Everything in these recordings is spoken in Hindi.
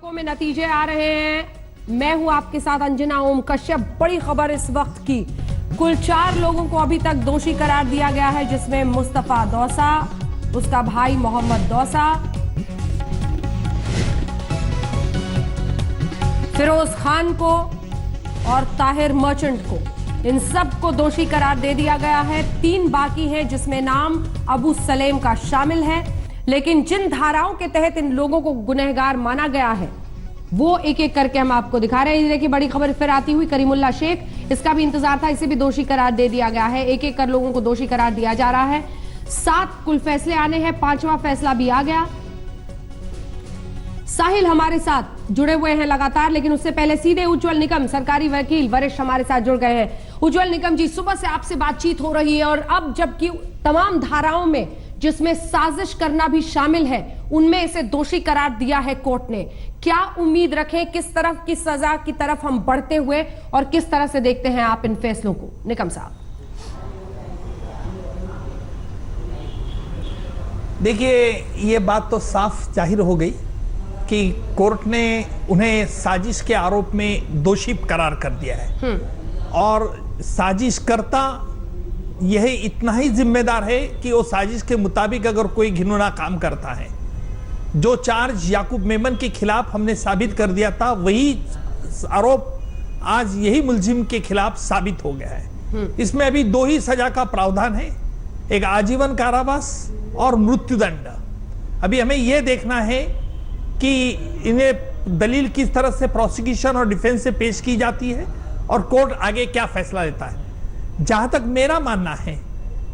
दशकों में नतीजे आ रहे हैं। मैं हूं आपके साथ अंजना ओम कश्यप। बड़ी खबर इस वक्त की, कुल 4 लोगों को अभी तक दोषी करार दिया गया है, जिसमें मुस्तफा दौसा, उसका भाई मोहम्मद दौसा, फिरोज खान को और ताहिर मर्चेंट को, इन सब को दोषी करार दे दिया गया है। 3 बाकी हैं जिसमें नाम अबू सलेम का शामिल है, लेकिन जिन धाराओं के तहत इन लोगों को गुनहगार माना गया है वो एक एक करके हम आपको दिखा रहे हैं। देखिए बड़ी खबर फिर आती हुई, करीमुल्ला शेख, इसका भी इंतजार था, इसे भी दोषी करार दे दिया गया है। एक एक कर लोगों को दोषी करार दिया जा रहा है। 7 कुल फैसले आने हैं, 5वां फैसला भी आ गया। साहिल हमारे साथ जुड़े हुए हैं लगातार, लेकिन उससे पहले सीधे उज्जवल निकम, सरकारी वकील वरिष्ठ, हमारे साथ जुड़ गए हैं। उज्जवल निकम जी, सुबह से आपसे बातचीत हो रही है और अब जबकि तमाम धाराओं में जिसमें साजिश करना भी शामिल है, उनमें इसे दोषी करार दिया है कोर्ट ने। क्या उम्मीद रखें, किस तरफ की सजा की तरफ हम बढ़ते हुए और किस तरह से देखते हैं आप इन फैसलों को, निकम साहब? देखिए, ये बात तो साफ जाहिर हो गई कि कोर्ट ने उन्हें साजिश के आरोप में दोषी करार कर दिया है और साजिशकर्ता यह इतना ही जिम्मेदार है कि वो साजिश के मुताबिक अगर कोई घिनौना काम करता है, जो चार्ज याकूब मेमन के खिलाफ हमने साबित कर दिया था, वही आरोप आज यही मुलजिम के खिलाफ साबित हो गया है। इसमें अभी 2 ही सजा का प्रावधान है, एक आजीवन कारावास और मृत्युदंड। अभी हमें यह देखना है कि इन्हें दलील किस तरह से प्रोसिक्यूशन और डिफेंस से पेश की जाती है और कोर्ट आगे क्या फैसला लेता है। जहां तक मेरा मानना है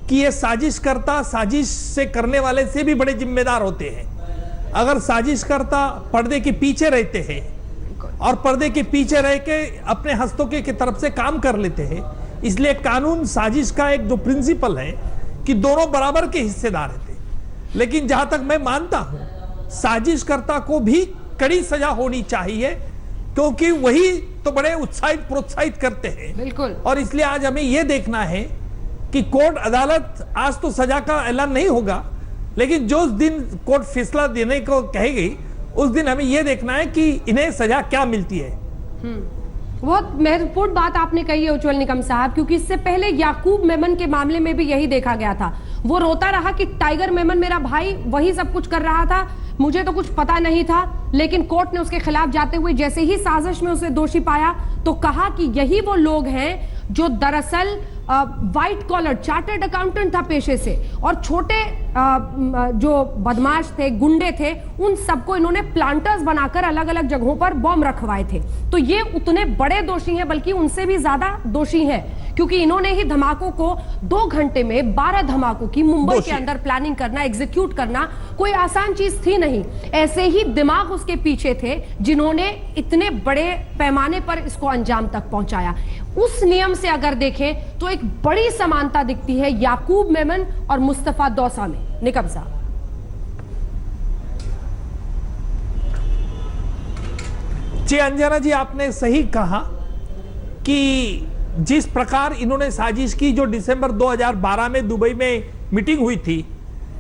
कि ये साजिशकर्ता साजिश से करने वाले से भी बड़े जिम्मेदार होते हैं। अगर साजिशकर्ता पर्दे के पीछे रहते हैं और पर्दे के पीछे रह के अपने हस्तों की तरफ से काम कर लेते हैं, इसलिए कानून साजिश का एक जो प्रिंसिपल है कि दोनों बराबर के हिस्सेदार रहते। लेकिन जहां तक मैं मानता हूं, साजिशकर्ता को भी कड़ी सजा होनी चाहिए, क्योंकि वही तो बड़े उत्साहित प्रोत्साहित करते हैं। बिल्कुल। और इसलिए आज हमें यह देखना है कि कोर्ट अदालत, आज तो सजा का ऐलान नहीं होगा, लेकिन जो दिन कोर्ट फैसला देने को कहेगी उस दिन हमें यह देखना है कि इन्हें सजा क्या मिलती है। बहुत महत्वपूर्ण बात आपने कही है उज्जवल निकम साहब, क्योंकि इससे पहले याकूब मेमन के मामले में भी यही देखा गया था। वो रोता रहा कि टाइगर मेमन मेरा भाई वही सब कुछ कर रहा था, मुझे तो कुछ पता नहीं था। लेकिन कोर्ट ने उसके खिलाफ जाते हुए जैसे ही साजिश में उसे दोषी पाया तो कहा कि यही वो लोग हैं जो दरअसल व्हाइट कॉलर चार्टर्ड अकाउंटेंट था पेशे से, और छोटे जो बदमाश थे, गुंडे थे, उन सबको इन्होंने प्लांटर्स बनाकर अलग अलग जगहों पर बॉम्ब रखवाए थे। तो ये उतने बड़े दोषी हैं, बल्कि उनसे भी ज्यादा दोषी हैं, क्योंकि इन्होंने ही धमाकों को 2 घंटे में 12 धमाकों की मुंबई के अंदर प्लानिंग करना, एग्जीक्यूट करना कोई आसान चीज थी नहीं। ऐसे ही दिमाग उसके पीछे थे जिन्होंने इतने बड़े पैमाने पर इसको अंजाम तक पहुंचाया। उस नियम से अगर देखें तो एक बड़ी समानता दिखती है याकूब मेमन और मुस्तफा दौसा में, निकम साहब। जी अंजना जी, आपने सही कहा कि जिस प्रकार इन्होंने साजिश की, जो दिसंबर 2012 में दुबई में मीटिंग हुई थी,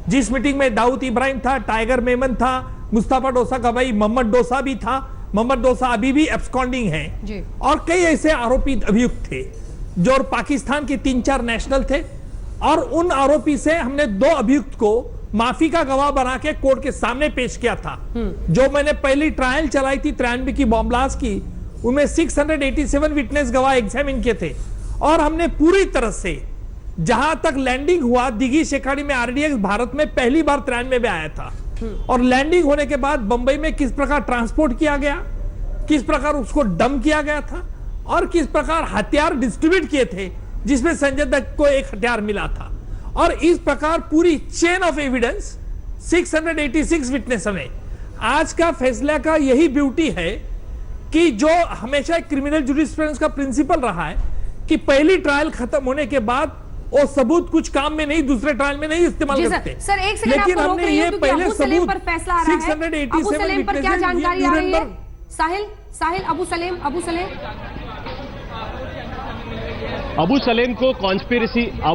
जिस मीटिंग में दाऊद इब्राहिम था, टाइगर मेमन था, मुस्तफा डोसा का भाई मोहम्मद डोसा भी था, मोहम्मद डोसा अभी भी एब्सकॉन्डिंग है, और कई ऐसे आरोपी अभियुक्त थे जो पाकिस्तान के 3-4 नेशनल थे। और उन आरोपी से हमने 2 अभियुक्त को माफी का गवाह बना के कोर्ट के सामने पेश किया था। जो मैंने पहली ट्रायल चलाई थी 93 की बॉम्ब ब्लास्ट की, उनमें 687 विटनेस गवाह एग्जामिन किए थे, और हमने पूरी तरह से जहां तक लैंडिंग हुआ दिघी शेखाड़ी में, आरडीएक्स भारत में पहली बार 93 में आया था, और लैंडिंग होने के बाद बंबई में किस प्रकार ट्रांसपोर्ट किया गया, किस प्रकार उसको डंप किया गया था, और किस प्रकार हथियार डिस्ट्रीब्यूट किए थे, जिसमें संजय दत्त को एक हथियार मिला था। और इस प्रकार पूरी चेन ऑफ एविडेंस 686 विटनेस में। आज का फैसला का यही ब्यूटी है कि जो हमेशा क्रिमिनल जुडिस्प्रूडेंस का प्रिंसिपल रहा है कि पहली ट्रायल खत्म होने के बाद वो सबूत कुछ काम में नहीं, दूसरे ट्रायल में नहीं इस्तेमाल करते। सर एक सेकंड, लेकिन हमने ये पहले सबूत पर फैसला आ रहा है, अबू सलेम पर क्या जानकारी आ रही है? साहिल, अबू सलेम अबू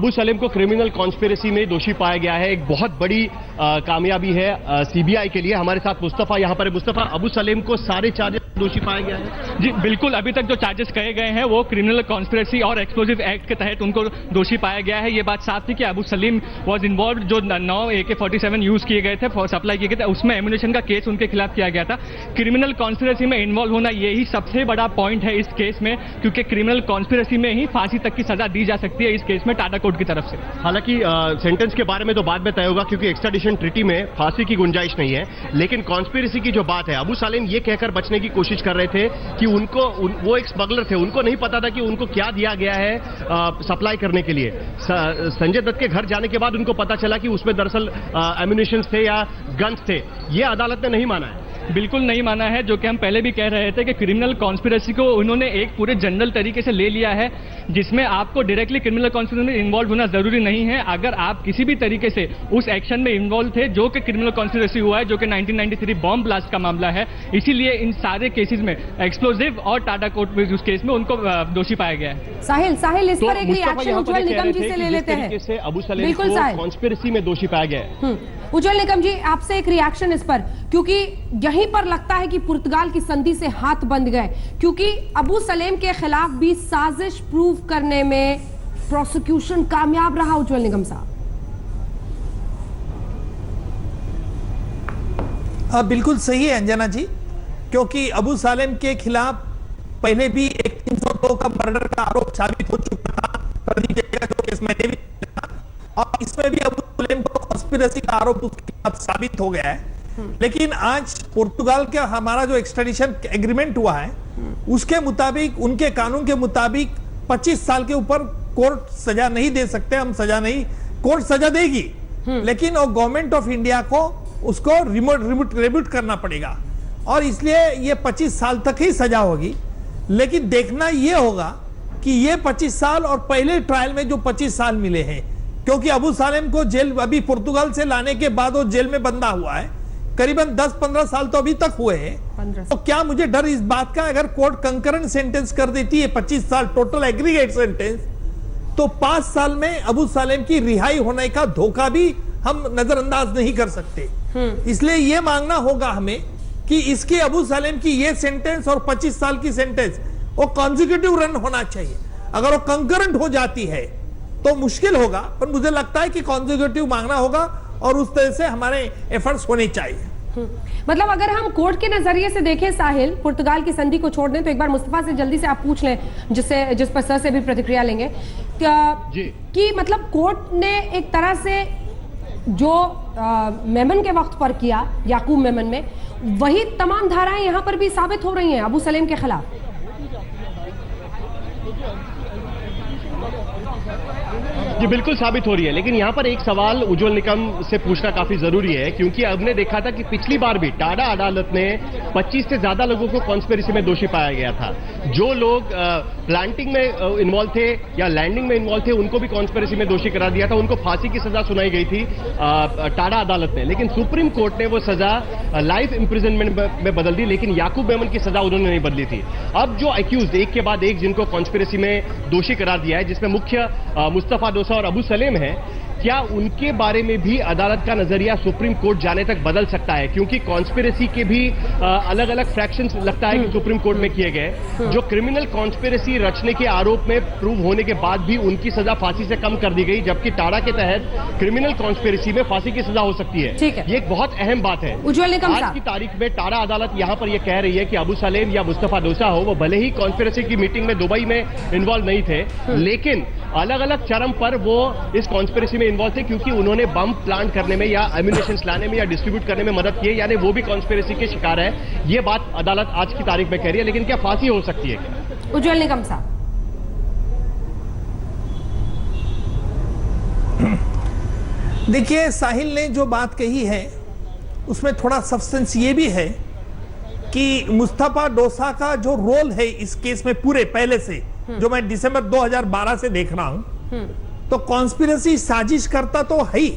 सलेम को क्रिमिनल कॉन्स्पिरेसी में दोषी पाया गया है। एक बहुत बड़ी कामयाबी है सीबीआई के लिए। हमारे साथ मुस्तफा यहां पर है। मुस्तफा, अबू सलेम को सारे चार्जेस दोषी पाया गया है? जी बिल्कुल, अभी तक जो चार्जेस कहे गए हैं वो क्रिमिनल कॉन्स्पिरेसी और एक्सप्लोजिव एक्ट के तहत उनको दोषी पाया गया है। ये बात साफ थी कि अबू सलीम वाज इन्वॉल्व, जो 9 AK-47 यूज किए गए थे, सप्लाई किए गए थे, उसमें एम्यूनेशन का केस उनके खिलाफ किया गया था। क्रिमिनल कॉन्स्पिरेसी में इन्वॉल्व होना यही सबसे बड़ा पॉइंट है इस केस में, क्योंकि क्रिमिनल कॉन्स्पिरेसी में ही फांसी तक की सजा दी जा सकती है इस केस में टाटा कोर्ट की तरफ से। हालांकि सेंटेंस के बारे में तो बाद में तय होगा, क्योंकि एक्स्ट्राडिशन ट्रीटी में फांसी की गुंजाइश नहीं है। लेकिन कॉन्स्पिरेसी की जो बात है, अबू सलीम ये कहकर बचने की कोशिश कर रहे थे कि वो एक स्मगलर थे, उनको नहीं पता था कि उनको क्या दिया गया है सप्लाई करने के लिए। संजय दत्त के घर जाने के बाद उनको पता चला कि उसमें दरअसल एम्यूनेशन थे या गन्स थे। ये अदालत ने नहीं माना है। बिल्कुल नहीं माना है, जो कि हम पहले भी कह रहे थे कि क्रिमिनल कॉन्स्पिरेसी को उन्होंने एक पूरे जनरल तरीके से ले लिया है, जिसमें आपको डायरेक्टली क्रिमिनल कॉन्स्पिरेसी में इन्वॉल्व होना जरूरी नहीं है। अगर आप किसी भी तरीके से उस एक्शन में इन्वॉल्व थे जो कि क्रिमिनल कॉन्स्पिरेसी हुआ है, जो कि 1993 बॉम्ब ब्लास्ट का मामला है, इसीलिए इन सारे केसेस में एक्सप्लोजिव और टाटा कोर्ट में उस केस में उनको दोषी पाया गया है। साहिल इस तो पर एक रिएक्शन उज्जवल निकम जी से ले लेते हैं। अबू सलीम को कॉन्स्पिरेसी में दोषी पाया गया है। उज्जवल निकम जी, आपसे एक रिएक्शन इस पर, क्योंकि यहीं पर लगता है कि पुर्तगाल की संधि से हाथ बंध गए, क्योंकि अबू सलेम के खिलाफ भी साजिश प्रूव करने में प्रोसिक्यूशन कामयाब रहा। उज्जवल निकम साहब, बिल्कुल सही है अंजना जी, क्योंकि अबू सलेम के खिलाफ पहले भी एक 302 का मर्डर का आरोप साबित हो चुका था, प्रदीप जैन का केस मैंने भी, और इसमें भी अबू सलेम को कॉन्स्पिरेसी का आरोप उसके खिलाफ साबित हो गया है। लेकिन आज पुर्तगाल का हमारा जो एक्स्ट्राडिशन एग्रीमेंट हुआ है, उसके मुताबिक, उनके कानून के मुताबिक 25 साल के ऊपर कोर्ट सजा नहीं दे सकते। हम सजा नहीं, कोर्ट सजा देगी, लेकिन वो गवर्नमेंट ऑफ इंडिया को उसको रिमूट करना पड़ेगा, और इसलिए ये 25 साल तक ही सजा होगी। लेकिन देखना यह होगा कि ये 25 साल और पहले ट्रायल में जो 25 साल मिले हैं, क्योंकि अबू सलेम को जेल अभी पुर्तगाल से लाने के बाद वो जेल में बंधा हुआ है, करीबन 10-15 साल तो अभी तक हुए हैं। तो क्या मुझे डर इस बात का, अगर कोर्ट कंकरेंट सेंटेंस कर देती है 25 साल टोटल एग्रीगेट सेंटेंस, तो 5 साल में अबू सलेम की रिहाई होने का धोखा भी हम नजरअंदाज नहीं कर सकते। इसलिए यह मांगना होगा हमें कि इसकी अबू सलेम की ये सेंटेंस और 25 साल की सेंटेंस वो कॉन्जिक्यूटिव रन होना चाहिए। अगर वो कंकरेंट हो जाती है तो मुश्किल होगा, पर मुझे लगता है कि कॉन्जिक्यूटिव मांगना होगा और उस तरह से हमारे एफर्ट्स होने चाहिए। मतलब अगर हम कोर्ट के नजरिए से देखें साहिल, पुर्तगाल की संधि को छोड़ दें, तो एक बार मुस्तफा से जल्दी से आप पूछ लें, जिस पर सर से भी प्रतिक्रिया लेंगे कि मतलब कोर्ट ने एक तरह से जो मेमन के वक्त पर किया, याकूब मेमन में, वही तमाम धाराएं यहां पर भी साबित हो रही हैं अबू सलेम के खिलाफ। जी बिल्कुल साबित हो रही है, लेकिन यहां पर एक सवाल उज्जवल निकम से पूछना काफी जरूरी है, क्योंकि हमने देखा था कि पिछली बार भी टाडा अदालत ने 25 से ज्यादा लोगों को कॉन्स्पिरेसी में दोषी पाया गया था। जो लोग प्लांटिंग में इन्वॉल्व थे या लैंडिंग में इन्वॉल्व थे, उनको भी कॉन्स्पिरेसी में दोषी करार दिया था। उनको फांसी की सजा सुनाई गई थी टाडा अदालत ने, लेकिन सुप्रीम कोर्ट ने वो सजा लाइफ इंप्रिजनमेंट में बदल दी, लेकिन याकूब मेमन की सजा उन्होंने नहीं बदली थी। अब जो एक्यूज एक के बाद एक जिनको कॉन्स्पिरेसी में दोषी करार दिया है, जिसमें मुख्य मुस्तफा डोसा और अबू सलेम है, क्या उनके बारे में भी अदालत का नजरिया सुप्रीम कोर्ट जाने तक बदल सकता है? क्योंकि कॉन्स्पिरेसी के भी अलग अलग फ्रैक्शंस लगता है कि सुप्रीम कोर्ट में किए गए। जो क्रिमिनल कॉन्स्पिरेसी रचने के आरोप में प्रूव होने के बाद भी उनकी सजा फांसी से कम कर दी गई, जबकि टाडा के तहत क्रिमिनल कॉन्स्पिरेसी में फांसी की सजा हो सकती है। ये एक बहुत अहम बात है। आज की तारीख में टाडा अदालत यहां पर यह कह रही है कि अबू सलेम या मुस्तफा डोसा हो, वो भले ही कॉन्स्पिरेसी की मीटिंग में दुबई में इन्वॉल्व नहीं थे, लेकिन अलग अलग चरम पर वो इस कॉन्स्पिरेसी में इन्वॉल्व थे, क्योंकि उन्होंने बम प्लांट करने में या एम्यूनेशन लाने में या डिस्ट्रीब्यूट करने में मदद की है, यानी वो भी कॉन्स्पिरेसी के शिकार है। ये बात अदालत आज की तारीख में कह रही है, लेकिन क्या फांसी हो सकती है क्या? उज्जवल निकम साहब, देखिए, साहिल ने जो बात कही है उसमें थोड़ा सब्सटेंस ये भी है कि मुस्तफा डोसा का जो रोल है इस केस में पूरे पहले से, जो मैं दिसंबर 2012 से देख रहा हूं, तो कॉन्स्पिरेसी साजिश करता तो है ही,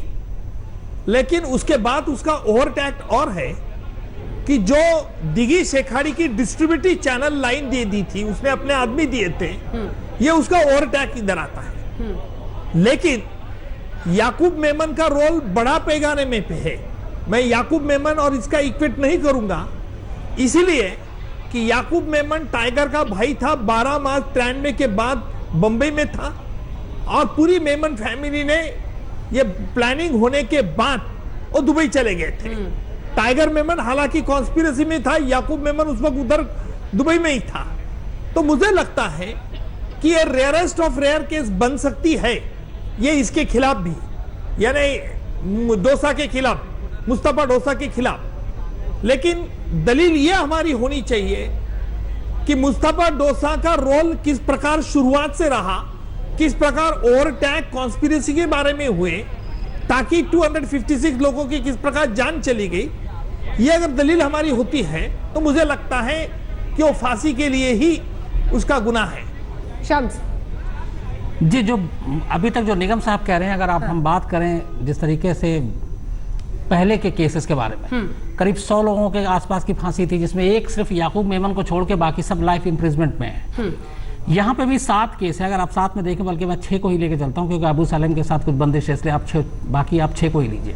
लेकिन उसके बाद उसका ओवरटैक्ट और है कि जो दिगी शेखाड़ी की डिस्ट्रीब्यूटिव चैनल लाइन दे दी थी, उसने अपने आदमी दिए थे, ये उसका ओवरटैक इधर आता है। लेकिन याकूब मेमन का रोल बड़ा पैमाने में पे है। मैं याकूब मेमन और इसका इक्वेट नहीं करूंगा, इसीलिए कि याकूब मेमन टाइगर का भाई था, 12 मार्च 93 के बाद बंबई में था और पूरी मेमन फैमिली ने ये प्लानिंग होने के बाद वो दुबई चले गए थे। टाइगर मेमन हालांकि कॉन्स्पिरेसी में था, याकूब मेमन उस वक्त उधर दुबई में ही था। तो मुझे लगता है कि ये रेयरेस्ट ऑफ रेयर केस बन सकती है, ये इसके खिलाफ भी, यानी डोसा के खिलाफ, मुस्तफा डोसा के खिलाफ। लेकिन दलील ये हमारी होनी चाहिए कि मुस्तफा डोसा का रोल किस प्रकार शुरुआत से रहा, किस प्रकार ओवरटैक कॉन्स्पिरेसी के बारे में हुए, ताकि 256 लोगों की किस प्रकार जान चली गई। ये अगर दलील हमारी होती है तो मुझे लगता है कि वो फांसी के लिए ही उसका गुनाह है। शम्स जी, जो अभी तक जो निगम साहब कह रहे हैं, अगर हम बात करें जिस तरीके से पहले के केसेस के बारे में, करीब 100 लोगों के आसपास की फांसी थी, जिसमें एक सिर्फ याकूब मेमन को छोड़ के बाकी सब लाइफ इम्प्रिजमेंट में है। यहाँ पे भी 7 केस है, अगर आप 7 में देखें, बल्कि मैं 6 को ही लेके चलता हूँ क्योंकि अबू सलेम के साथ कुछ बंदिश है, इसलिए आप 6, बाकी आप 6 को ही लीजिए।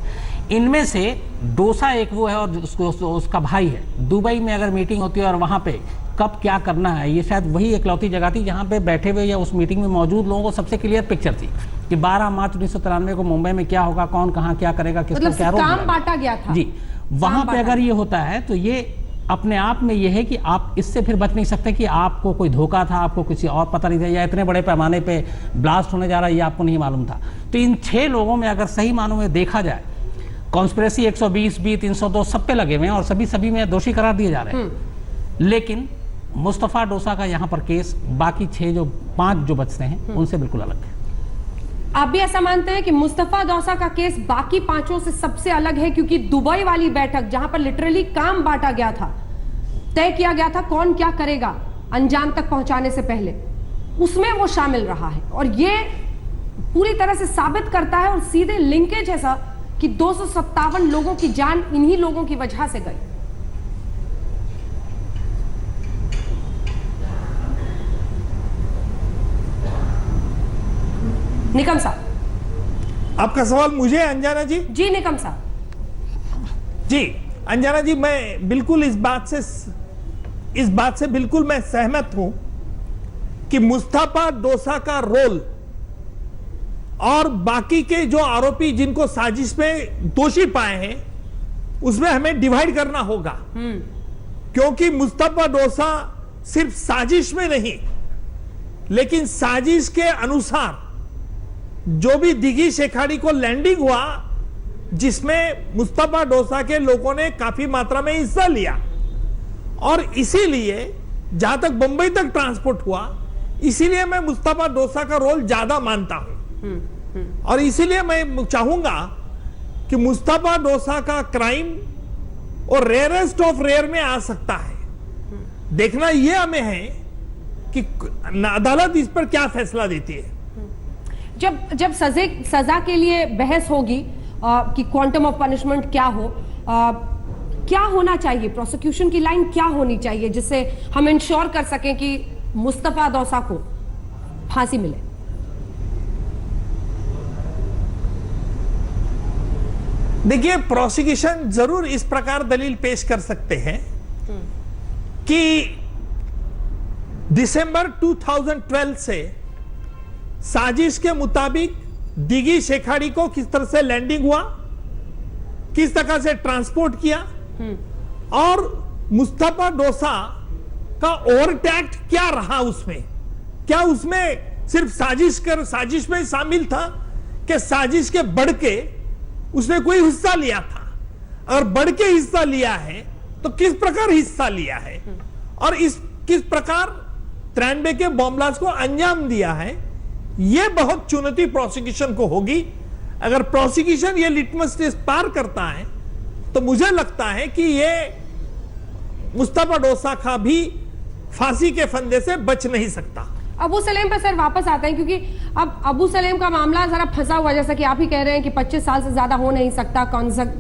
इनमें से डोसा एक वो है और उसका भाई है। दुबई में अगर मीटिंग होती है और वहाँ पे कब क्या करना है, ये शायद वही एकलौती जगह थी जहाँ पे बैठे हुए या उस मीटिंग में मौजूद लोगों को सबसे क्लियर पिक्चर थी कि 12 मार्च 1993 को मुंबई में क्या होगा, कौन कहाँ क्या करेगा, किसको क्या रोल काम बांटा गया था। जी, वहाँ पे अगर ये होता है तो ये अपने आप में ये है कि आप इससे फिर बच नहीं सकते कि आपको कोई धोखा था, आपको किसी और पता नहीं था, या इतने बड़े पैमाने पे ब्लास्ट होने जा रहा है ये आपको नहीं मालूम था। तो इन 6 लोगों में अगर सही मानों में देखा जाए, कॉन्स्पिरेसी 120 भी 302 सब पे लगे हुए हैं और सभी में दोषी करार दिए जा रहे हैं। लेकिन मुस्तफा डोसा का यहाँ पर केस बाकी 5 जो बचते हैं उनसे बिल्कुल अलग है। आप भी ऐसा मानते हैं कि मुस्तफा डोसा का केस बाकी 5 से सबसे अलग है, क्योंकि दुबई वाली बैठक जहां पर लिटरली काम बांटा गया था, तय किया गया था कौन क्या करेगा अंजाम तक पहुंचाने से पहले, उसमें वो शामिल रहा है। और ये पूरी तरह से साबित करता है और सीधे लिंकेज ऐसा कि 257 लोगों की जान इन्हीं लोगों की वजह से गई। निकम साहब, आपका सवाल मुझे है अंजना जी? जी निकम साहब। जी अंजना जी, मैं बिल्कुल इस बात से बिल्कुल मैं सहमत हूं कि मुस्तफा डोसा का रोल और बाकी के जो आरोपी जिनको साजिश में दोषी पाए हैं उसमें हमें डिवाइड करना होगा। क्योंकि मुस्तफा डोसा सिर्फ साजिश में नहीं, लेकिन साजिश के अनुसार जो भी दिघी शेखाड़ी को लैंडिंग हुआ, जिसमें मुस्तफा डोसा के लोगों ने काफी मात्रा में हिस्सा लिया, और इसीलिए जहां तक बंबई तक ट्रांसपोर्ट हुआ, इसीलिए मैं मुस्तफा डोसा का रोल ज्यादा मानता हूं। और इसीलिए मैं चाहूंगा कि मुस्तफा डोसा का क्राइम और रेयरेस्ट ऑफ रेयर में आ सकता है। देखना यह हमें है कि अदालत इस पर क्या फैसला देती है। जब सजा के लिए बहस होगी कि क्वांटम ऑफ पनिशमेंट क्या हो, क्या होना चाहिए, प्रोसिक्यूशन की लाइन क्या होनी चाहिए, जिससे हम इंश्योर कर सकें कि मुस्तफा डोसा को फांसी मिले? देखिए, प्रोसिक्यूशन जरूर इस प्रकार दलील पेश कर सकते हैं कि दिसंबर 2012 से साजिश के मुताबिक दिघी शेखाड़ी को किस तरह से लैंडिंग हुआ, किस तरह से ट्रांसपोर्ट किया, और मुस्तफा डोसा का ओवरटैक क्या रहा उसमें, क्या उसमें सिर्फ साजिश में शामिल था कि साजिश के बढ़ के उसने कोई हिस्सा लिया था, अगर बढ़ के हिस्सा लिया है तो किस प्रकार हिस्सा लिया है, और किस प्रकार 93 के बॉम्ब ब्लास्ट को अंजाम दिया है। यह बहुत चुनौती प्रोसिक्यूशन को होगी। अगर प्रोसिक्यूशन यह लिटमस टेस्ट पार करता है तो मुझे लगता है कि यह मुस्तफा डोसा का भी फांसी के फंदे से बच नहीं सकता। अबू सलेम पर सर वापस आते हैं, क्योंकि अब अबू सलेम का मामला जरा फंसा हुआ, जैसा कि आप ही कह रहे हैं कि 25 साल से ज्यादा हो नहीं सकता,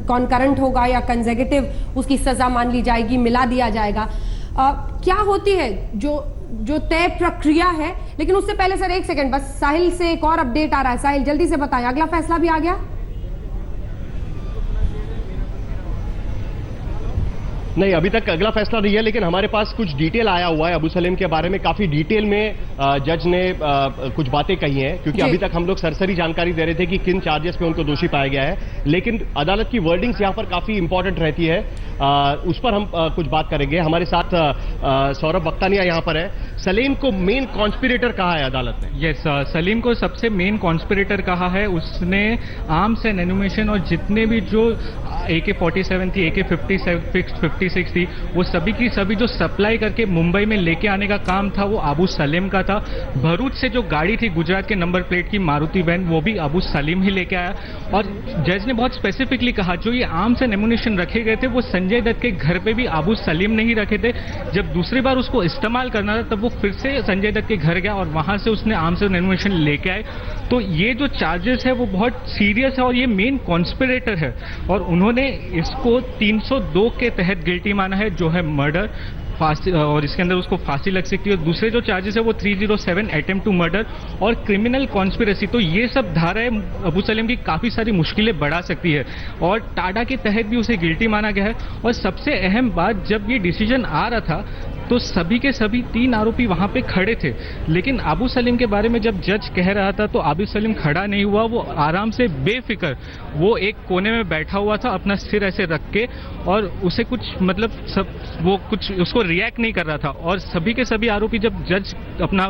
कॉन्करेंट होगा या कंसेक्यूटिव उसकी सजा मान ली जाएगी, मिला दिया जाएगा। क्या होती है जो तय प्रक्रिया है? लेकिन उससे पहले सर एक सेकंड बस, साहिल से एक और अपडेट आ रहा है। साहिल जल्दी से बताएं, अगला फैसला भी आ गया? नहीं, अभी तक अगला फैसला नहीं है, लेकिन हमारे पास कुछ डिटेल आया हुआ है अबू सलेम के बारे में। काफी डिटेल में जज ने कुछ बातें कही हैं, क्योंकि अभी तक हम लोग सरसरी जानकारी दे रहे थे कि किन चार्जेस पे उनको दोषी पाया गया है, लेकिन अदालत की वर्डिंग्स यहां पर काफी इंपॉर्टेंट रहती है। उस पर हम कुछ बात करेंगे। हमारे साथ सौरभ बख्तानिया यहां पर है। सलीम को मेन कॉन्स्पिरेटर कहा है अदालत ने। यस, सलीम को सबसे मेन कॉन्स्पिरेटर कहा है। उसने आर्म्स एंड एनुमेशन और जितने भी जो AK-47 थी, AK-56 थी, वो सभी की सभी जो सप्लाई करके मुंबई में लेके आने का काम था वो अबू सलीम का था। भरूच से जो गाड़ी थी गुजरात के नंबर प्लेट की मारुति वैन, वो भी अबू सलीम ही लेके आया। और जज ने बहुत स्पेसिफिकली कहा जो ये आर्म्स एंड एमुनिशन रखे गए थे वो संजय दत्त के घर पे भी अबू सलीम ने ही रखे थे। जब दूसरी बार उसको इस्तेमाल करना था तब वो फिर से संजय दत्त के घर गया और वहां से उसने आर्म्स एंड एमुनिशन लेके आए। तो ये जो चार्जेस है वो बहुत सीरियस है और ये मेन कॉन्स्पिरेटर है और उन्होंने इसको 302 के तहत गिल्टी माना है, जो है मर्डर, फांसी, और इसके अंदर उसको फांसी लग सकती है। और दूसरे जो चार्जेस है वो 307 अटेम्प्ट टू मर्डर और क्रिमिनल कॉन्स्पिरेसी। तो ये सब धाराएं अबू सलीम की काफी सारी मुश्किलें बढ़ा सकती है और टाडा के तहत भी उसे गिल्टी माना गया है। और सबसे अहम बात, जब ये डिसीजन आ रहा था तो सभी के सभी 3 आरोपी वहां पे खड़े थे, लेकिन अबू सलीम के बारे में जब जज कह रहा था तो अबू सलीम खड़ा नहीं हुआ। वो आराम से बेफिक्र वो एक कोने में बैठा हुआ था अपना सिर ऐसे रख के, और उसे कुछ मतलब सब वो कुछ उसको रिएक्ट नहीं कर रहा था। और सभी के सभी आरोपी जब जज अपना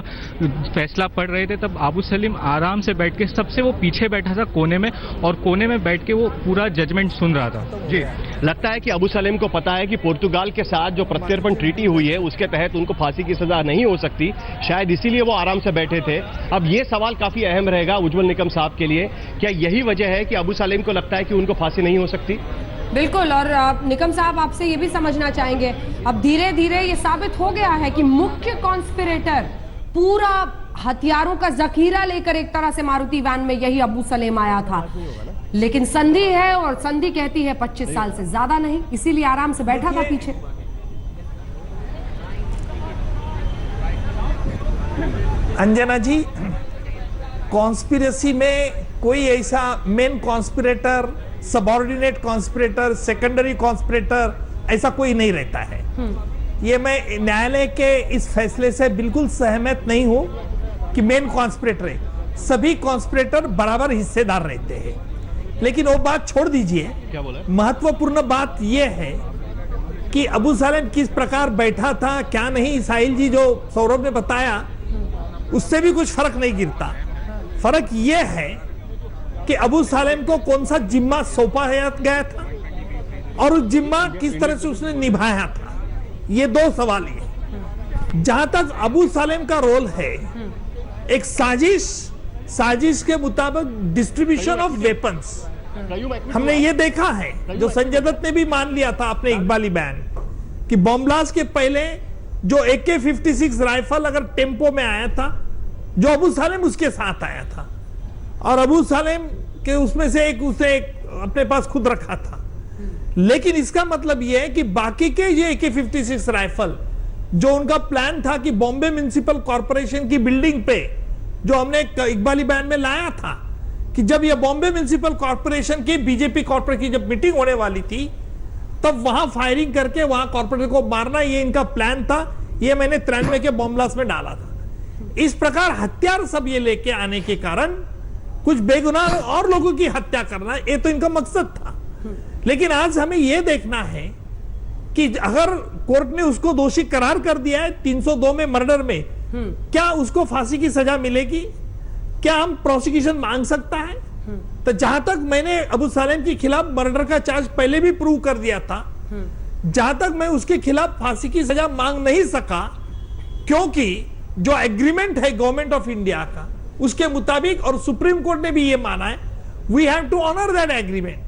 फैसला पढ़ रहे थे तब अबू सलीम आराम से बैठ के सबसे वो पीछे बैठा था कोने में, और कोने में बैठ के वो पूरा जजमेंट सुन रहा था। जी, लगता है कि अबू सलीम को पता है कि पुर्तगाल के साथ जो प्रत्यर्पण ट्रीटी हुई है उसके तहत उनको फांसी की सजा नहीं हो सकती, शायद इसीलिए वो आराम से बैठे थे। अब ये सवाल काफी अहम रहेगा उज्जवल निकम साहब के लिए, क्या यही वजह है कि अबू सलीम को लगता है कि उनको फांसी नहीं हो सकती? बिल्कुल। और निकम साहब आपसे ये भी समझना चाहेंगे, अब धीरे धीरे ये साबित हो गया है कि मुख्य कॉन्स्पिरेटर पूरा हथियारों का जखीरा लेकर एक तरह से मारुति वैन में यही अबू सलीम आया था, लेकिन संधि है और संधि कहती है 25 साल से ज्यादा नहीं, इसीलिए आराम से बैठा था पीछे। अंजना जी, कॉन्स्पिरेसी में कोई ऐसा main conspirator, subordinate conspirator, secondary conspirator ऐसा कोई नहीं रहता है। ये मैं न्यायालय के इस फैसले से बिल्कुल सहमत नहीं हूं कि मेन कॉन्स्पिरेटर है। सभी कॉन्स्पिरेटर बराबर हिस्सेदार रहते हैं, लेकिन वो बात छोड़ दीजिए। क्या बोला? महत्वपूर्ण बात यह है कि अबू सलीम किस प्रकार बैठा था क्या नहीं, साहिल जी जो सौरभ ने बताया उससे भी कुछ फर्क नहीं गिरता। फर्क यह है कि अबू सलीम को कौन सा जिम्मा सौंपा गया था और उस जिम्मा किस तरह से उसने निभाया था, ये दो सवाल है। जहां तक अबू सलीम का रोल है, एक साजिश के मुताबिक डिस्ट्रीब्यूशन ऑफ वेपन्स, हमने ये देखा है जो संजय दत्त ने भी मान लिया था अपने इकबाली बयान कि बॉम्ब ब्लास्ट के पहले जो AK-56 राइफल अगर टेम्पो में आया था, जो अबू सलीम उसके साथ आया था और अबू सलीम के उसमें से उसे अपने पास खुद रखा था। लेकिन इसका मतलब यह है कि बाकी के ये AK-56 राइफल जो उनका प्लान था कि बॉम्बे म्युनिसिपल कॉर्पोरेशन की बिल्डिंग पे, जो हमने इकबाली बयान में लाया था कि जब यह बॉम्बे म्युनिसिपल कॉर्पोरेशन की बीजेपी कॉर्पोरेट की जब मीटिंग होने वाली थी तब वहां फायरिंग करके वहां कॉर्पोरेटर को मारना, ये इनका प्लान था। ये मैंने 93 के बॉम्ब ब्लास्ट में डाला था। इस प्रकार हथियार सब ये लेके आने के कारण कुछ बेगुनाह और लोगों की हत्या करना, ये तो इनका मकसद था। लेकिन आज हमें यह देखना है कि अगर कोर्ट ने उसको दोषी करार कर दिया है 302 में मर्डर में, क्या उसको फांसी की सजा मिलेगी? क्या हम प्रोसिक्यूशन मांग सकता है? तो जहां तक मैंने अबू सलीम के खिलाफ मर्डर का चार्ज पहले भी प्रूव कर दिया था, जहां तक मैं उसके खिलाफ फांसी की सजा मांग नहीं सका, क्योंकि जो एग्रीमेंट है गवर्नमेंट ऑफ इंडिया का उसके मुताबिक, और सुप्रीम कोर्ट ने भी ये माना है, we have to honour that agreement,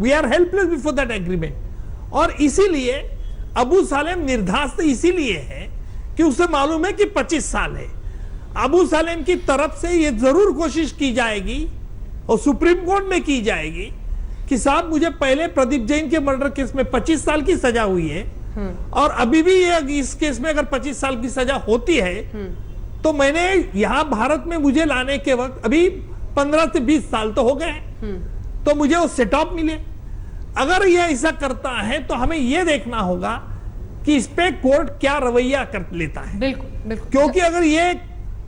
we are helpless before that agreement. और इसीलिए अबू सलीम निर्धास्त इसीलिए है कि उसे मालूम है कि 25 साल है। अबू सलीम की तरफ से यह जरूर कोशिश की जाएगी और सुप्रीम कोर्ट में की जाएगी कि साहब मुझे पहले प्रदीप जैन के मर्डर केस में 25 साल की सजा हुई है, और अभी भी ये इस केस में अगर 25 साल की सजा होती है तो मैंने यहां भारत में मुझे लाने के वक्त अभी 15 से 20 साल तो हो गए तो मुझे वो सेट ऑफ मिले। अगर ये ऐसा करता है तो हमें यह देखना होगा कि इस पे कोर्ट क्या रवैया कर लेता है। बिल्कुल बिल्कुल, क्योंकि अगर ये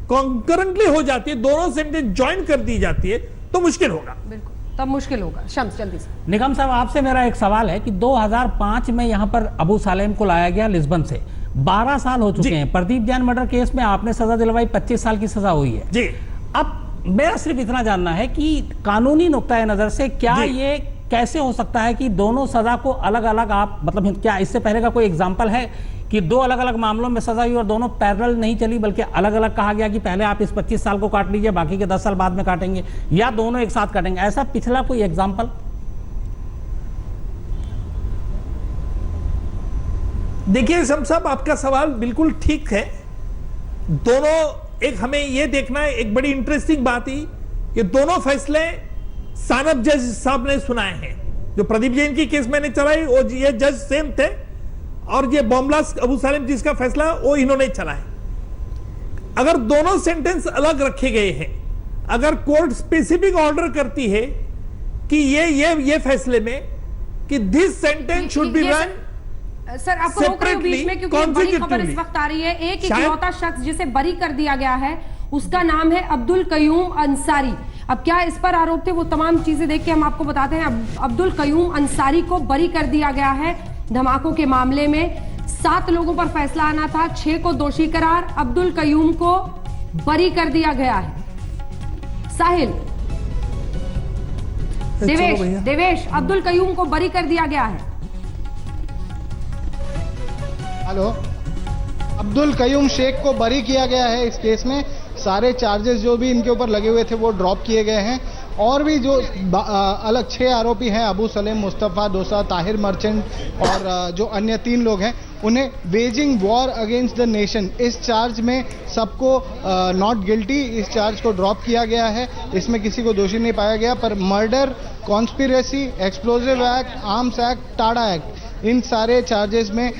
कॉन्करेंटली हो जाती है, दोनों सेंटेंस ज्वाइन कर दी जाती है तो मुश्किल होगा। बिल्कुल तब मुश्किल होगा। शम्स जल्दी से। निगम साहब, आपसे मेरा एक सवाल है कि 2005 में यहाँ पर अबू सालेम को लाया गया लिस्बन से, 12 साल हो चुके हैं। प्रदीप जैन मर्डर केस में आपने सजा दिलवाई, 25 साल की सजा हुई है जी। अब मेरा सिर्फ इतना जानना है कि कानूनी नुक्ता नजर से क्या ये कैसे हो सकता है कि दोनों सजा को अलग अलग आप, मतलब क्या इससे पहले का कोई एग्जाम्पल है कि दो अलग अलग मामलों में सजा हुई और दोनों पैरेलल नहीं चली, बल्कि अलग अलग कहा गया कि पहले आप इस 25 साल को काट लीजिए, बाकी के 10 साल बाद में काटेंगे, या दोनों एक साथ काटेंगे? ऐसा पिछला कोई एग्जाम्पल? देखिए शम्स साहब, आपका सवाल बिल्कुल ठीक है। दोनों, एक हमें यह देखना है, एक बड़ी इंटरेस्टिंग बात ही कि दोनों फैसले सानब जज साहब ने सुनाए हैं। जो प्रदीप जैन की केस मैंने चलाई वो ये जज सेम थे, और ये बॉम्बलास्ट अबू सालेम जिसका फैसला वो इन्होंने चला है। अगर दोनों सेंटेंस अलग रखे गए हैं, अगर कोर्ट स्पेसिफिक ऑर्डर करती है कि ये फैसले में कि this sentence should be run. Sir आपको रोक रही हूं बीच में क्योंकि बड़ी खबर इस वक्त आ रही है। एक इकलौता शख्स जिसे बरी कर दिया गया है उसका नाम है अब्दुल कयूम अंसारी। अब क्या इस पर आरोप थे वो तमाम चीजें देख के हम आपको बताते हैं। अब्दुल कयूम अंसारी को बरी कर दिया गया है धमाकों के मामले में। 7 लोगों पर फैसला आना था, 6 को दोषी करार, अब्दुल कयूम को बरी कर दिया गया है। साहिल, देवेश, अब्दुल कयूम को बरी कर दिया गया है। हेलो, अब्दुल कयूम शेख को बरी किया गया है इस केस में। सारे चार्जेस जो भी इनके ऊपर लगे हुए थे वो ड्रॉप किए गए हैं। और भी जो अलग 6 आरोपी हैं, अबू सलेम, मुस्तफ़ा दोसा, ताहिर मर्चेंट और जो अन्य 3 लोग हैं, उन्हें waging war against the nation इस चार्ज में सबको नॉट गिल्टी, इस चार्ज को ड्रॉप किया गया है। इसमें किसी को दोषी नहीं पाया गया, पर murder, conspiracy, explosive act, arms act, TADA act, इन सारे चार्जेस में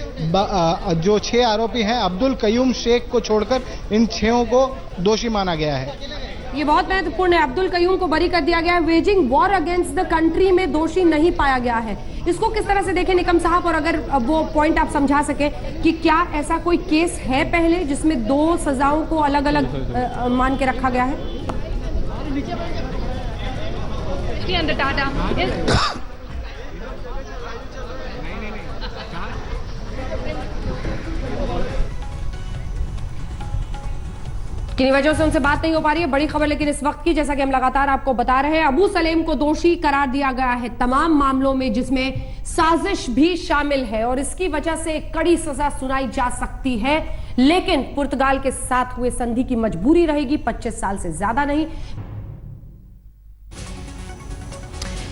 जो 6 आरोपी हैं, अब्दुल कयूम शेख को छोड़कर इन 6 को दोषी माना गया है। ये बहुत महत्वपूर्ण है। अब्दुल कयूम को बरी कर दिया गया है। Waging war against the country में दोषी नहीं पाया गया है। इसको किस तरह से देखें निकम साहब, और अगर वो पॉइंट आप समझा सके कि क्या ऐसा कोई केस है पहले जिसमें 2 सजाओं को अलग अलग मान के रखा गया है? किन्हीं वजह से उनसे बात नहीं हो पा रही है। बड़ी खबर लेकिन इस वक्त की, जैसा कि हम लगातार आपको बता रहे हैं, अबू सलेम को दोषी करार दिया गया है तमाम मामलों में जिसमें साजिश भी शामिल है, और इसकी वजह से कड़ी सजा सुनाई जा सकती है। लेकिन पुर्तगाल के साथ हुए संधि की मजबूरी रहेगी, 25 साल से ज्यादा नहीं।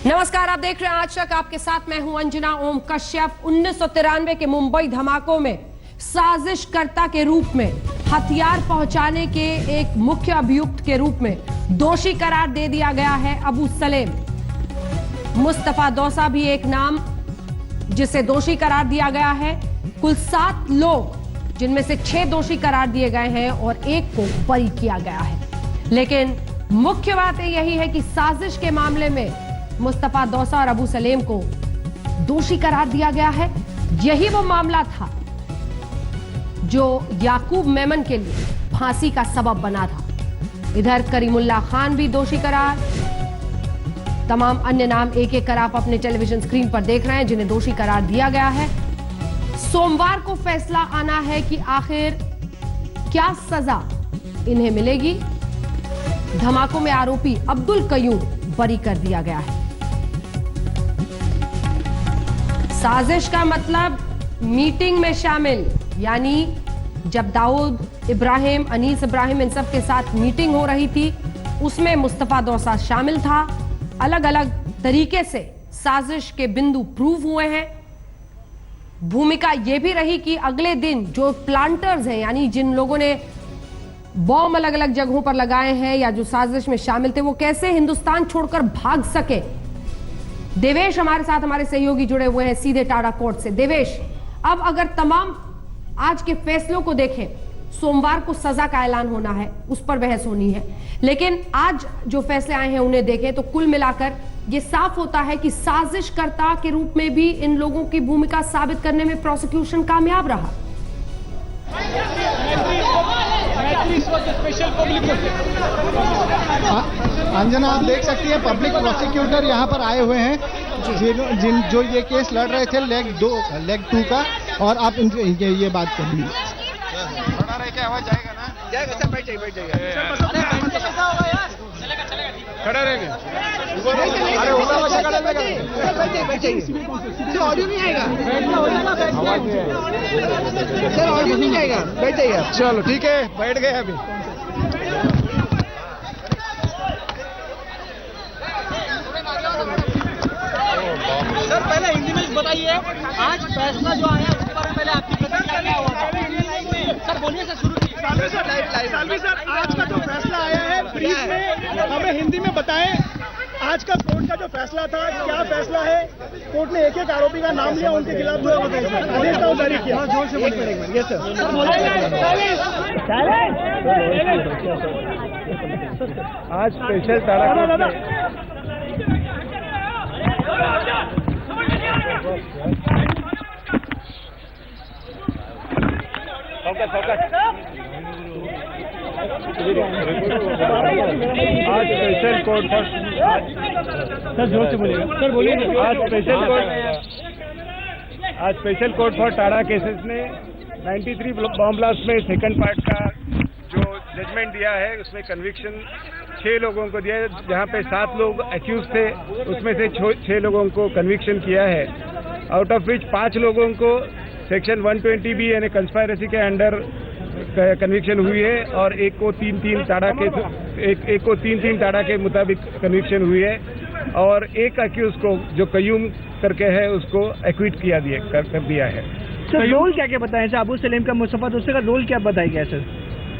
नमस्कार, आप देख रहे हैं आज तक, आपके साथ मैं हूं अंजना ओम कश्यप। 1993 के मुंबई धमाकों में साजिशकर्ता के रूप में, हथियार पहुंचाने के एक मुख्य अभियुक्त के रूप में दोषी करार दे दिया गया है अबू सलेम। मुस्तफा दोसा भी एक नाम जिसे दोषी करार दिया गया है। कुल 7 लोग, जिनमें से 6 दोषी करार दिए गए हैं और 1 को बरी किया गया है। लेकिन मुख्य बात यही है कि साजिश के मामले में मुस्तफा दोसा और अबू सलेम को दोषी करार दिया गया है। यही वो मामला था जो याकूब मेमन के लिए फांसी का सबब बना था। इधर करीमुल्ला खान भी दोषी करार, तमाम अन्य नाम एक एक कर आप अपने टेलीविजन स्क्रीन पर देख रहे हैं जिन्हें दोषी करार दिया गया है। सोमवार को फैसला आना है कि आखिर क्या सजा इन्हें मिलेगी। धमाकों में आरोपी अब्दुल कयूम बरी कर दिया गया है। साजिश का मतलब मीटिंग में शामिल, यानी जब दाऊद इब्राहिम, अनीस इब्राहिम, इन सब के साथ मीटिंग हो रही थी, उसमें मुस्तफा दोसा शामिल था। अलग अलग तरीके से साजिश के बिंदु प्रूव हुए हैं। भूमिका यह भी रही कि अगले दिन जो प्लांटर्स हैं, यानी जिन लोगों ने बॉम्ब अलग अलग जगहों पर लगाए हैं या जो साजिश में शामिल थे, वो कैसे हिंदुस्तान छोड़कर भाग सके। देवेश हमारे साथ, हमारे सहयोगी जुड़े हुए हैं सीधे टाडा कोर्ट से। देवेश, अब अगर तमाम आज के फैसलों को देखें, सोमवार को सजा का ऐलान होना है, उस पर बहस होनी है, लेकिन आज जो फैसले आए हैं उन्हें देखें तो कुल मिलाकर ये साफ होता है कि साजिशकर्ता के रूप में भी इन लोगों की भूमिका साबित करने में प्रोसिक्यूशन कामयाब रहा। अंजना, आप देख सकती हैं पब्लिक प्रोसिक्यूटर यहाँ पर आए हुए हैं जो ये केस लड़ रहे थे लेग 2 का, और आप ये बात करेंगे। खड़ा रह के आवाज जाएगा ना? जाएगा सर, बैठ जाइएगा। खड़ा रहेंगे। अरे बैठ जाइए। ऑडियो नहीं आएगा सर, ऑडियो नहीं आएगा, बैठ जाइए। चलो ठीक है, बैठ गए अभी। सर पहले हिंदी में बताइए, आज फैसला जो आया उसके बारे में पहले आपकी प्रतिक्रिया क्या हुआ था? सर बोलिए सर, शुरू सालवी सर, आज का जो फैसला आया है ब्रीफ में हमें हिंदी में बताएं। आज का कोर्ट का जो फैसला था, क्या फैसला है? कोर्ट ने एक आरोपी का नाम लिया, उनके खिलाफ जो आदेश था वो जारी किया। जोर से बोलिए। Yes sir. आज स्पेशल तारा आज स्पेशल कोर्ट फॉर सर, जोर से बोलिए सर, बोलिए। आज special court for ta-da cases ने 93 बॉम्ब ब्लास्ट में सेकंड पार्ट का जो जजमेंट दिया है उसमें कन्विक्शन 6 लोगों को दिया है, जहां पे 7 लोग एक्यूज थे, उसमें से 6 लोगों को कन्विक्शन किया है, आउट ऑफ विच 5 लोगों को सेक्शन 120B यानी कंस्पायरेसी के अंडर कन्विक्शन हुई है, और एक को 3-3 टाड़ा के मुताबिक कन्विक्शन हुई है, और एक एक्यूज को जो कयूम करके है उसको एक्विट कर दिया है। सर रोल क्या क्या बताएं? अबू सलीम का, मुस्तफा डोसा का रोल क्या बताया गया सर?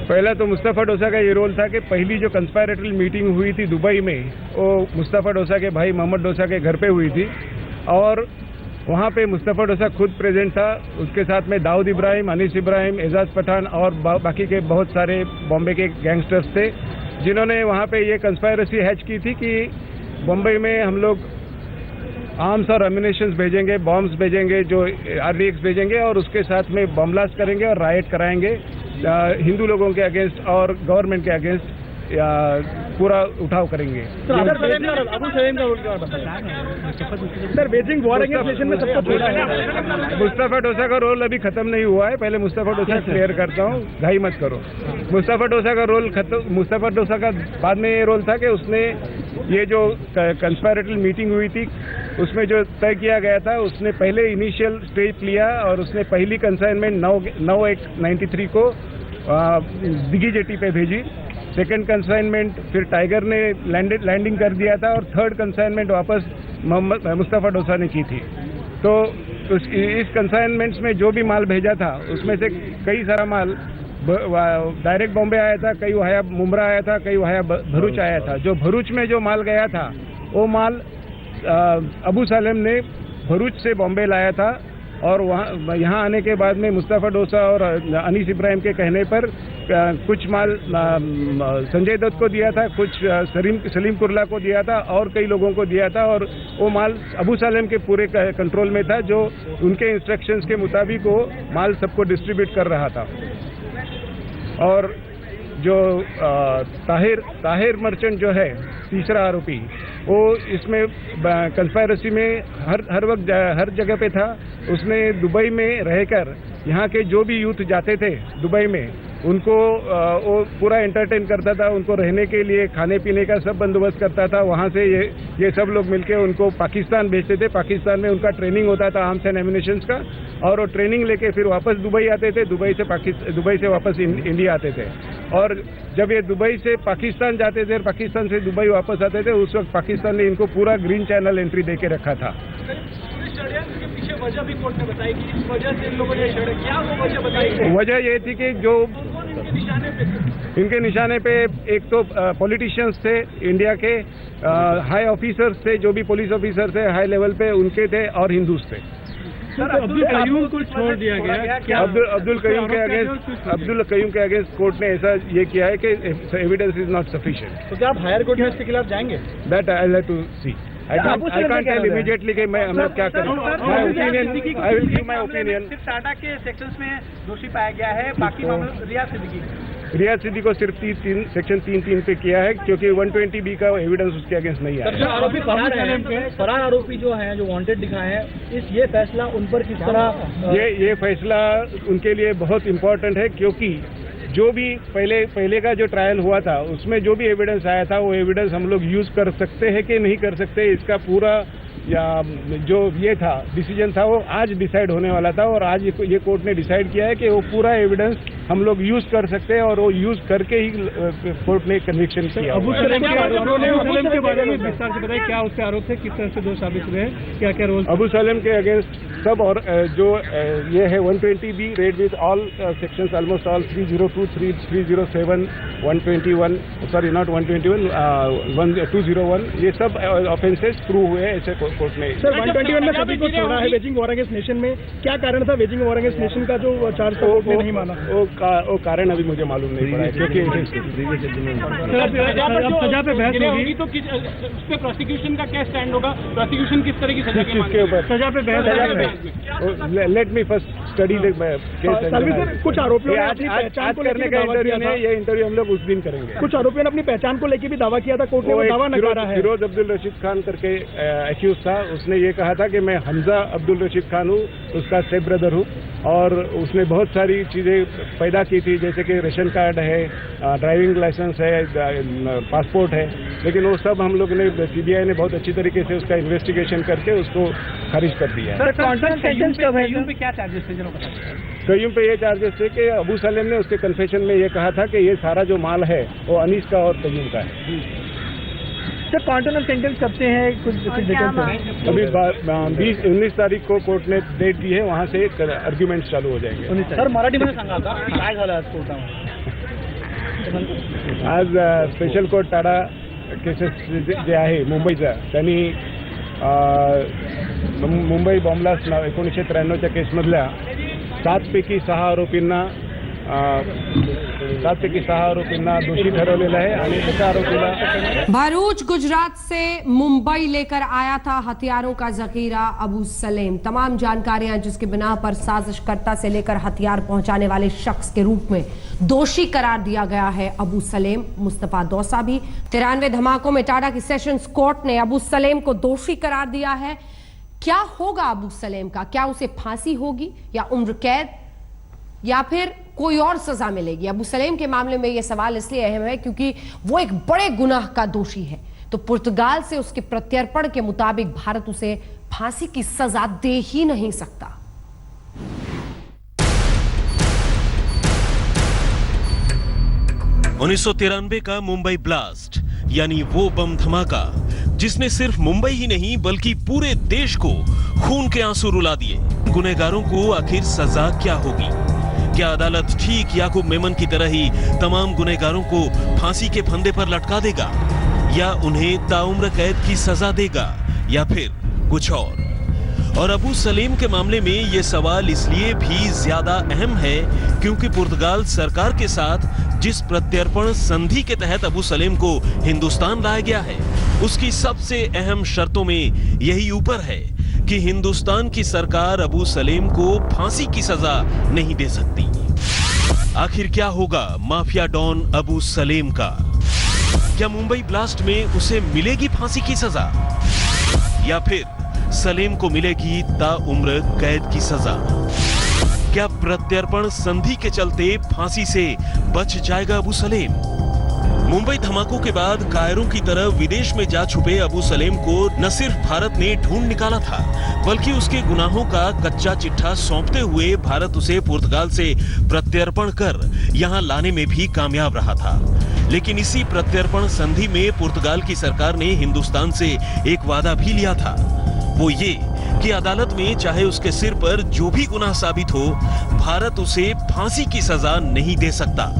पहला तो मुस्तफा डोसा का ये रोल था कि पहली जो कंस्पायरेटरी मीटिंग हुई थी दुबई में, वो मुस्तफा डोसा के भाई मोहम्मद डोसा के घर पे हुई थी, और वहाँ पे मुस्तफा डोसा खुद प्रेजेंट था, उसके साथ में दाऊद इब्राहिम, अनीस इब्राहिम, एजाज पठान और बाकी के बहुत सारे बॉम्बे के गैंगस्टर्स थे, जिन्होंने वहाँ पे ये कंस्पायरेसी हैच की थी कि बॉम्बे में हम लोग आर्म्स और एम्यूनिशंस भेजेंगे, बॉम्ब्स भेजेंगे, जो RDX भेजेंगे, और उसके साथ में बॉम्ब ब्लास्ट करेंगे और राइट कराएंगे हिंदू लोगों के अगेंस्ट और गवर्नमेंट के अगेंस्ट पूरा उठाव करेंगे। Sir Beijing war against nation में सबको छोड़ा है। मुस्तफा डोसा का रोल अभी खत्म नहीं हुआ है, पहले मुस्तफा डोसा क्लियर करता हूँ, घाई मत करो। मुस्तफा डोसा का रोल खत्म, मुस्तफा डोसा का बाद में ये रोल था कि उसने ये जो कंस्पायरेटरी मीटिंग हुई थी उसमें जो तय किया गया था, उसने पहले इनिशियल स्टेज लिया और उसने पहली कंसाइनमेंट 9/93 को दिघी जेटी पे भेजी, सेकंड कंसाइनमेंट फिर टाइगर ने लैंडिंग कर दिया था, और थर्ड कंसाइनमेंट वापस मुस्तफा डोसा ने की थी। तो इस कंसाइनमेंट्स में जो भी माल भेजा था उसमें से कई सारा माल डायरेक्ट बॉम्बे आया था, कई वहाया मुमरा आया था, कई वहाया भरूच आया था। जो भरूच में जो माल गया था वो माल अबू सालेम ने भरूच से बॉम्बे लाया था, और वहाँ यहाँ आने के बाद में मुस्तफा डोसा और अनीस इब्राहिम के कहने पर कुछ माल संजय दत्त को दिया था, कुछ सलीम कुर्ला को दिया था, और कई लोगों को दिया था, और वो माल अबू सालेम के पूरे कंट्रोल में था, जो उनके इंस्ट्रक्शंस के मुताबिक वो माल सबको डिस्ट्रीब्यूट कर रहा था। और जो ताहिर मर्चेंट जो है तीसरा आरोपी, वो इसमें कंस्पायरेसी में हर वक्त हर जगह पे था। उसने दुबई में रहकर यहाँ के जो भी यूथ जाते थे दुबई में, उनको वो पूरा एंटरटेन करता था, उनको रहने के लिए खाने पीने का सब बंदोबस्त करता था। वहाँ से ये सब लोग मिलके उनको पाकिस्तान भेजते थे, पाकिस्तान में उनका ट्रेनिंग होता था आर्म्स एंड एम्यूनिशंस का, और वो ट्रेनिंग लेके फिर वापस दुबई आते थे, दुबई से वापस इंडिया आते थे। और जब ये दुबई से पाकिस्तान जाते थे, पाकिस्तान से दुबई वापस आते थे, उस वक्त पाकिस्तान ने इनको पूरा ग्रीन चैनल एंट्री दे के रखा था। वजह भी कोर्ट ने बताई कि इस वजह से इन लोगों ने क्या वो वजह बताई? वजह ये थी कि जो इनके निशाने पे एक तो पॉलिटिशियंस थे, इंडिया के हाई ऑफिसर्स थे, जो भी पुलिस ऑफिसर थे हाई लेवल पे उनके थे, और हिंदूज थे। अब्दुल कयूम को छोड़ दिया गया क्या? अब्दुल कयूम के अगेंस्ट कोर्ट ने ऐसा ये किया है कि एविडेंस इज नॉट सफिशिएंट। तो क्या आप हायर कोर्ट में इसके खिलाफ जाएंगे? That I have to see. I can't tell immediately कि मैं क्या करूँ। I will give my opinion. सिर्फ टाटा के सेक्शंस में दोषी पाया गया है, बाकी मामले रियाज सिद्दीकी को सिर्फ सेक्शन 3(3) पे किया है क्योंकि 120B का एविडेंस उसके अगेंस्ट नहीं आया। आरोपी फरार आरोपी जो हैं, जो वांटेड दिखाए हैं, ये फैसला उन पर किस तरह? ये फैसला उनके लिए बहुत इम्पोर्टेंट है क्योंकि जो भी पहले का जो ट्रायल हुआ था उसमें जो भी एविडेंस आया था वो एविडेंस हम लोग यूज कर सकते हैं कि नहीं कर सकते, इसका पूरा या जो ये था डिसीजन था वो आज डिसाइड होने वाला था और आज ये कोर्ट ने डिसाइड किया है कि वो पूरा एविडेंस हम लोग यूज कर सकते हैं और वो यूज करके ही कोर्ट ने कन्विक्शन किया। अबू सलेम के बारे में विस्तार से बताइए, क्या उसके आरोप थे, किस तरह से दोष साबित हुए हैं, क्या क्या रोल? अबू सलेम के अगेंस्ट सब और जो ये है 120B read with all sections almost all 302, 307, 121 sorry not 121 201 ये सब ऑफेंसेस प्रूव हुए हैं ऐसे कोर्ट ने। सर 121 में सभी को छोड़ा है वेजिंग वॉर अगेंस्ट नेशन में, क्या कारण था वेजिंग वॉर अगेंस्ट नेशन का जो चार्ज था कोर्ट ने नहीं माना? वो कारण अभी मुझे मालूम नहीं पड़ा है क्योंकि सजा पे बहस होगी तो उस पर प्रोसिक्यूशन का क्या स्टैंड होगा? प्रोसिक्यूशन किस तरह की सजा के ऊपर सजा पे बहस? Let me first study the case. कुछ आरोपियों ने अपनी आज पहचान को करने का इंटरव्यू ने ये इंटरव्यू हम लोग उस दिन करेंगे। कुछ आरोपियों ने अपनी पहचान को लेकर भी दावा किया था, कोर्ट ने वो दावा नकारा है। फिरोज अब्दुल रशीद खान करके एक्यूज था, उसने ये कहा था कि मैं हमजा अब्दुल रशीद खान हूँ, उसका स्टेप ब्रदर हूँ और उसने बहुत सारी चीज़ें पैदा की थी जैसे कि रेशन कार्ड है, ड्राइविंग लाइसेंस है, पासपोर्ट है, लेकिन वो सब हम लोग ने CBI ने बहुत अच्छी तरीके से उसका इन्वेस्टिगेशन करके उसको खारिज कर दिया है। कयूम पे क्या चार्जेस थे? कयूम पे ये चार्जेस थे कि अबू सलेम ने उसके कन्फेशन में ये कहा था कि ये सारा जो माल है वो अनीस का और कयूम का है। सर क्वांटम ऑफ सेंटेंस कब से है, कुछ डिटेल्स? अभी 19 तारीख को कोर्ट ने डेट दी है, वहाँ से आर्ग्यूमेंट्स चालू हो जाएंगे। सर मराठीमध्ये सांगा आता काय झालं आज कोर्टामध्ये? आज स्पेशल कोर्ट टाटा केसेस जे आहे मुंबईचा त्यांनी मुंबई बॉम्बलास्ट 1993च्या केसमधल्या 7 पैकी 6 आरोपींना दोषी ठरवलेलं आहे आणि एका आरोपीला भरूच गुजरात से मुंबई लेकर आया था हथियारों का जखीरा अबू सलेम। तमाम जानकारियां जिसके बिना पर साजिशकर्ता से लेकर हथियार पहुंचाने वाले शख्स के रूप में दोषी करार दिया गया है अबू सलेम। मुस्तफा दौसा भी 93 धमाकों में टाटा की सेशंस कोर्ट ने अबू सलेम को दोषी करार दिया है। क्या होगा अबू सलेम का? क्या उसे फांसी होगी या उम्र कैद या फिर कोई और सजा मिलेगी? अबू सलेम के मामले में यह सवाल इसलिए अहम है क्योंकि वो एक बड़े गुनाह का दोषी है, तो पुर्तगाल से उसके प्रत्यर्पण के मुताबिक भारत उसे फांसी की सजा दे ही नहीं सकता। उन्नीस का मुंबई ब्लास्ट यानी वो बम धमाका जिसने सिर्फ मुंबई ही नहीं बल्कि पूरे देश को खून के आंसू रुला दिए। गुनहगारों को आखिर सजा क्या होगी? क्या अदालत ठीक याकूब मेमन की तरह ही तमाम गुनहगारों को फांसी के फंदे पर लटका देगा या उन्हें ताउम्र कैद की सजा देगा या फिर कुछ और अबू सलेम के मामले में यह सवाल इसलिए भी ज्यादा अहम है क्योंकि पुर्तगाल सरकार के साथ जिस प्रत्यर्पण संधि के तहत अबू सलेम को हिंदुस्तान लाया गया है उसकी सबसे अहम शर्तों में यही ऊपर है कि हिंदुस्तान की सरकार अबू सलेम को फांसी की सजा नहीं दे सकती। आखिर क्या होगा माफिया डॉन अबू सलेम का? क्या मुंबई ब्लास्ट में उसे मिलेगी फांसी की सजा या फिर सलेम को मिलेगी ताउम्र कैद की सजा? क्या प्रत्यर्पण संधि के चलते फांसी से बच जाएगा अबू सलेम? मुंबई धमाकों के बाद कायरों की तरह विदेश में जा छुपे अबू सलेम को न सिर्फ भारत ने ढूंढ निकाला था बल्कि उसके गुनाहों का कच्चा चिट्ठा सौंपते हुए भारत उसे पुर्तगाल से प्रत्यर्पण कर यहां लाने में भी कामयाब रहा था। लेकिन इसी प्रत्यर्पण संधि में पुर्तगाल की सरकार ने हिंदुस्तान से एक वादा भी लिया था, वो ये कि अदालत में चाहे उसके सिर पर जो भी गुनाह साबित हो भारत उसे फांसी की सजा नहीं दे सकता।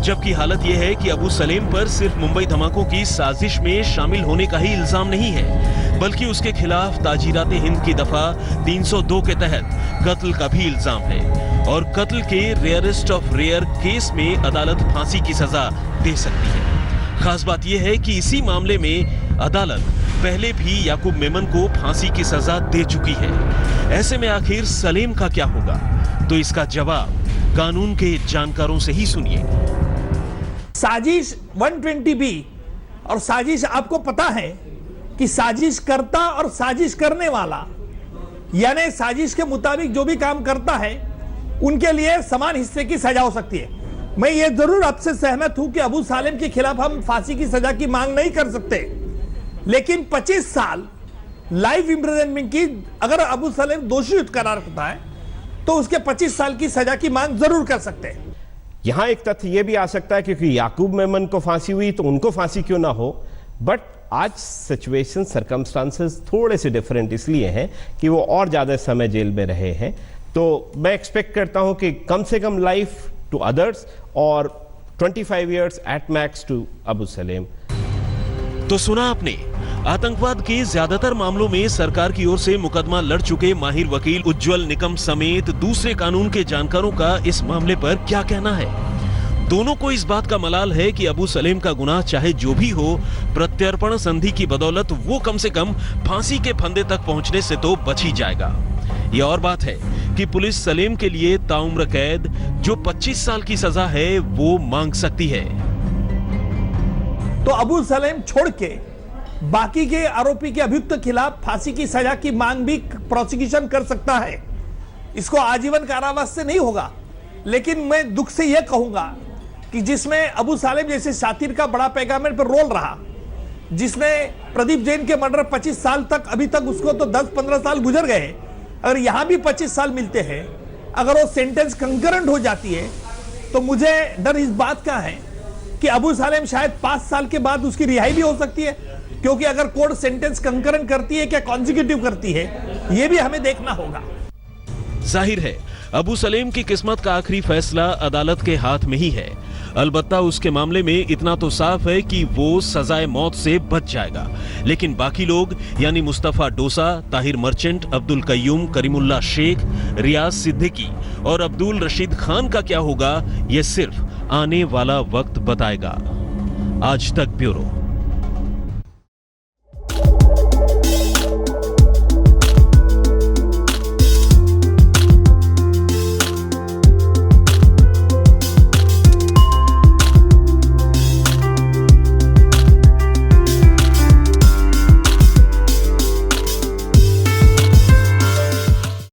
जबकि हालत यह है कि अबू सलेम पर सिर्फ मुंबई धमाकों की साजिश में शामिल होने का ही इल्जाम नहीं है, बल्कि उसके खिलाफ ताजीराते हिंद की दफा 302 के तहत कत्ल का भी इल्जाम है और कत्ल के रेयरेस्ट ऑफ रेयर केस में अदालत फांसी की सजा दे सकती है। खास बात यह है कि इसी मामले में अदालत पहले भी याकूब मेमन को फांसी की सजा दे चुकी है। ऐसे में आखिर सलेम का क्या होगा, तो इसका जवाब कानून के जानकारों से ही सुनिए। साजिश 120B और साजिश, आपको पता है कि साजिश करता और साजिश करने वाला, यानी साजिश के मुताबिक जो भी काम करता है उनके लिए समान हिस्से की सजा हो सकती है। मैं ये जरूर आपसे सहमत हूं कि अबू सालेम के खिलाफ हम फांसी की सजा की मांग नहीं कर सकते, लेकिन 25 साल लाइफ इंप्रिजनमेंट की अगर अबू सालेम दोषी करार होता है तो उसके 25 साल की सजा की मांग जरूर कर सकते हैं। यहां एक तथ्य यह भी आ सकता है क्योंकि याकूब मेमन को फांसी हुई तो उनको फांसी क्यों ना हो, बट आज सिचुएशन सर्कमस्टांसेस थोड़े से डिफरेंट इसलिए हैं कि वो और ज्यादा समय जेल में रहे हैं। तो मैं एक्सपेक्ट करता हूं कि कम से कम लाइफ टू अदर्स और 25 years at max to Abu Salem. तो सुना आपने, आतंकवाद के ज्यादातर मामलों में सरकार की ओर से मुकदमा लड़ चुके माहिर वकील उज्ज्वल निकम समेत दूसरे कानून के जानकारों का इस मामले पर क्या कहना है। दोनों को इस बात का मलाल है कि अबू सलेम का गुनाह चाहे जो भी हो, प्रत्यर्पण संधि की बदौलत वो कम से कम फांसी के फंदे तक पहुंचने से तो बच ही जाएगा। ये और बात है कि पुलिस सलेम के लिए ताउम्र कैद, जो 25 साल की सजा है, वो मांग सकती है। तो अबू सलेम छोड़ के बाकी के आरोपी के अभियुक्त के खिलाफ फांसी की सजा की मांग भी प्रोसिक्यूशन कर सकता है। इसको आजीवन कारावास से नहीं होगा, लेकिन मैं दुख से यह कहूंगा कि जिसमें अबू सालेम जैसे शातिर का बड़ा पैगाम पर रोल रहा, जिसने प्रदीप जैन के मर्डर 25 साल तक, अभी तक उसको तो 10-15 साल गुजर गए, अगर यहां भी 25 साल मिलते हैं, अगर वो सेंटेंस कंकरेंट हो जाती है, तो मुझे डर इस बात का है कि अबू सालेम शायद 5 साल के बाद उसकी रिहाई भी हो सकती है, क्योंकि अगर कोर्ट सेंटेंस कंकरेंट करती है क्या कॉन्जिक्यूटिव करती है, यह भी हमें देखना होगा। जाहिर है अबू सलेम की किस्मत का आखिरी फैसला अदालत के हाथ में ही है। अलबत्ता उसके मामले में इतना तो साफ है कि वो सजाए मौत से बच जाएगा, लेकिन बाकी लोग यानी मुस्तफा डोसा, ताहिर मर्चेंट, अब्दुल कय्यूम, करीमुल्लाह शेख, रियाज सिद्दीकी और अब्दुल रशीद खान का क्या होगा, यह सिर्फ आने वाला वक्त बताएगा। आज तक ब्यूरो।